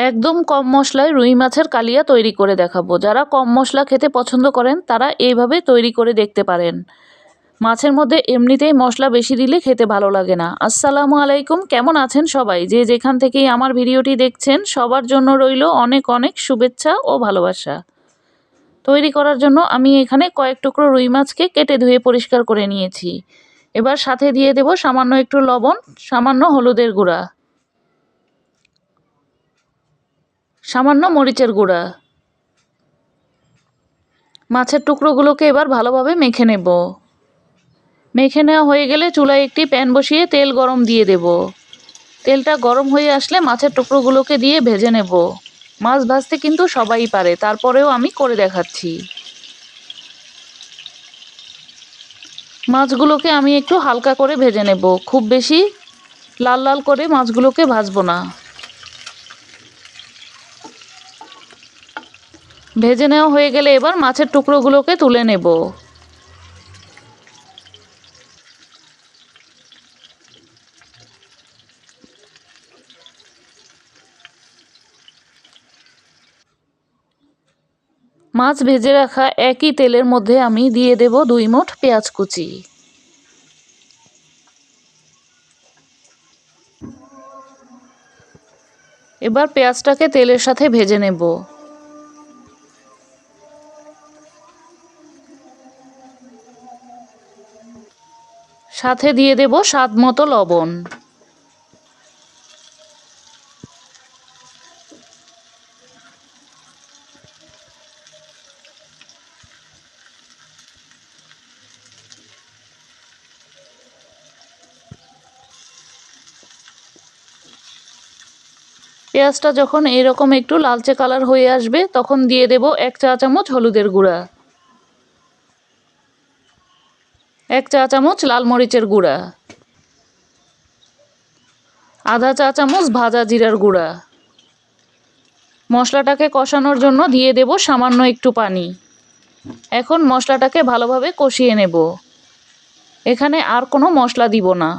একদম কম মশলায় রুই মাছের কালিয়া তৈরি করে দেখাবো। যারা কম মশলা খেতে পছন্দ করেন তারা এইভাবে তৈরি করে দেখতে পারেন। মাছের মধ্যে এমনিতেই মশলা বেশি দিলে খেতে ভালো লাগে না। আসসালামু আলাইকুম, কেমন আছেন সবাই? যে যেখান থেকেই আমার ভিডিওটি দেখছেন সবার জন্য রইল অনেক অনেক শুভেচ্ছা ও ভালোবাসা। তৈরি করার জন্য আমি এখানে কয়েক টুকরো রুই মাছকে কেটে ধুয়ে পরিষ্কার করে নিয়েছি। এবার সাথে দিয়ে দেব সামান্য একটু লবণ, সামান্য হলুদের গুঁড়া, সামান্য মরিচের গুঁড়া। মাছের টুকরোগুলোকে এবার ভালোভাবে মেখে নেব। মেখে নেওয়া হয়ে গেলে চুলায় একটি প্যান বসিয়ে তেল গরম দিয়ে দেব। তেলটা গরম হয়ে আসলে মাছের টুকরোগুলোকে দিয়ে ভেজে নেব। মাছ ভাজতে কিন্তু সবাই পারে, তারপরেও আমি করে দেখাচ্ছি। মাছগুলোকে আমি একটু হালকা করে ভেজে নেব, খুব বেশি লাল লাল করে মাছগুলোকে ভাজবো না। ভেজে নেওয়া হয়ে গেলে এবার মাছের টুকরোগুলোকে তুলে নেব। মাছ ভেজে রাখা একই তেলের মধ্যে আমি দিয়ে দেব 2 মুঠ পেঁয়াজ কুচি। এবার পেঁয়াজটাকে তেলের সাথে ভেজে নেব। সাথে দিয়ে দেব স্বাদ মতো লবণ। পেঁয়াজটা যখন এরকম একটু লালচে কালার হয়ে আসবে তখন দিয়ে দেব 1 চা চামচ হলুদের গুঁড়া, 1 চা চামচ লাল মরিচের গুঁড়া, আধা চা চামচ ভাজা জিরার গুঁড়া। মশলাটাকে কষানোর জন্য দিয়ে দেব সামান্য একটু পানি। এখন মশলাটাকে ভালোভাবে কষিয়ে নেব। এখানে আর কোনো মশলা দিব না।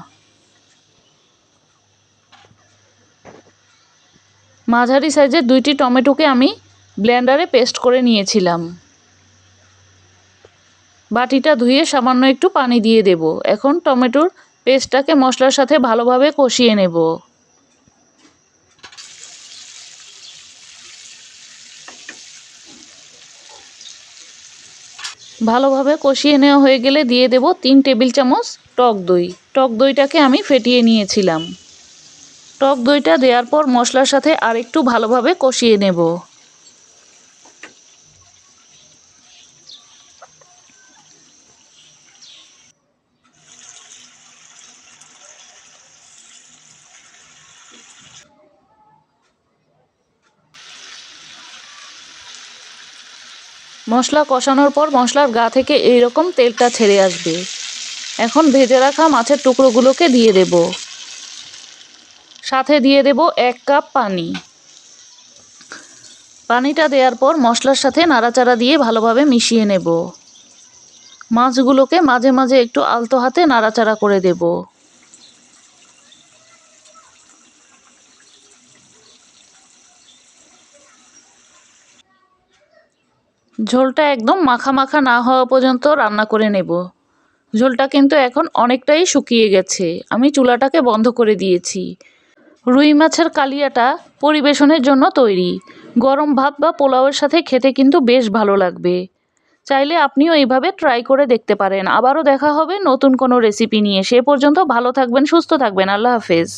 মাঝারি সাইজের 2টি টমেটোকে আমি ব্লেন্ডারে পেস্ট করে নিয়েছিলাম। বাটিটা ধুয়ে সামান্য একটু পানি দিয়ে দেব। এখন টমেটোর পেস্টটাকে মশলার সাথে ভালোভাবে কষিয়ে নেব। ভালোভাবে কষিয়ে নেওয়া হয়ে গেলে দিয়ে দেব 3 টেবিল চামচ টক দই। টক দইটাকে আমি ফেটিয়ে নিয়েছিলাম। টক দইটা দেওয়ার পর মশলার সাথে আরেকটু ভালোভাবে কষিয়ে নেব। মশলা কষানোর পর মশলার গা থেকে এইরকম তেলটা ছেড়ে আসবে। এখন ভেজে রাখা মাছের টুকরোগুলোকে দিয়ে দেব। সাথে দিয়ে দেব 1 কাপ পানি। পানিটা দেওয়ার পর মশলার সাথে নাড়াচাড়া দিয়ে ভালোভাবে মিশিয়ে নেব। মাছগুলোকে মাঝে মাঝে একটু আলতো হাতে নাড়াচাড়া করে দেব। ঝোলটা একদম মাখা মাখা না হওয়া পর্যন্ত রান্না করে নেব। ঝোলটা কিন্তু এখন অনেকটাই শুকিয়ে গেছে। আমি চুলাটাকে বন্ধ করে দিয়েছি। রুই মাছের কালিয়াটা পরিবেশনের জন্য তৈরি। গরম ভাত বা পোলাওয়ের সাথে খেতে কিন্তু বেশ ভালো লাগবে। চাইলে আপনিও এইভাবে ট্রাই করে দেখতে পারেন। আবারও দেখা হবে নতুন কোনো রেসিপি নিয়ে। সে পর্যন্ত ভালো থাকবেন, সুস্থ থাকবেন। আল্লাহ হাফেজ।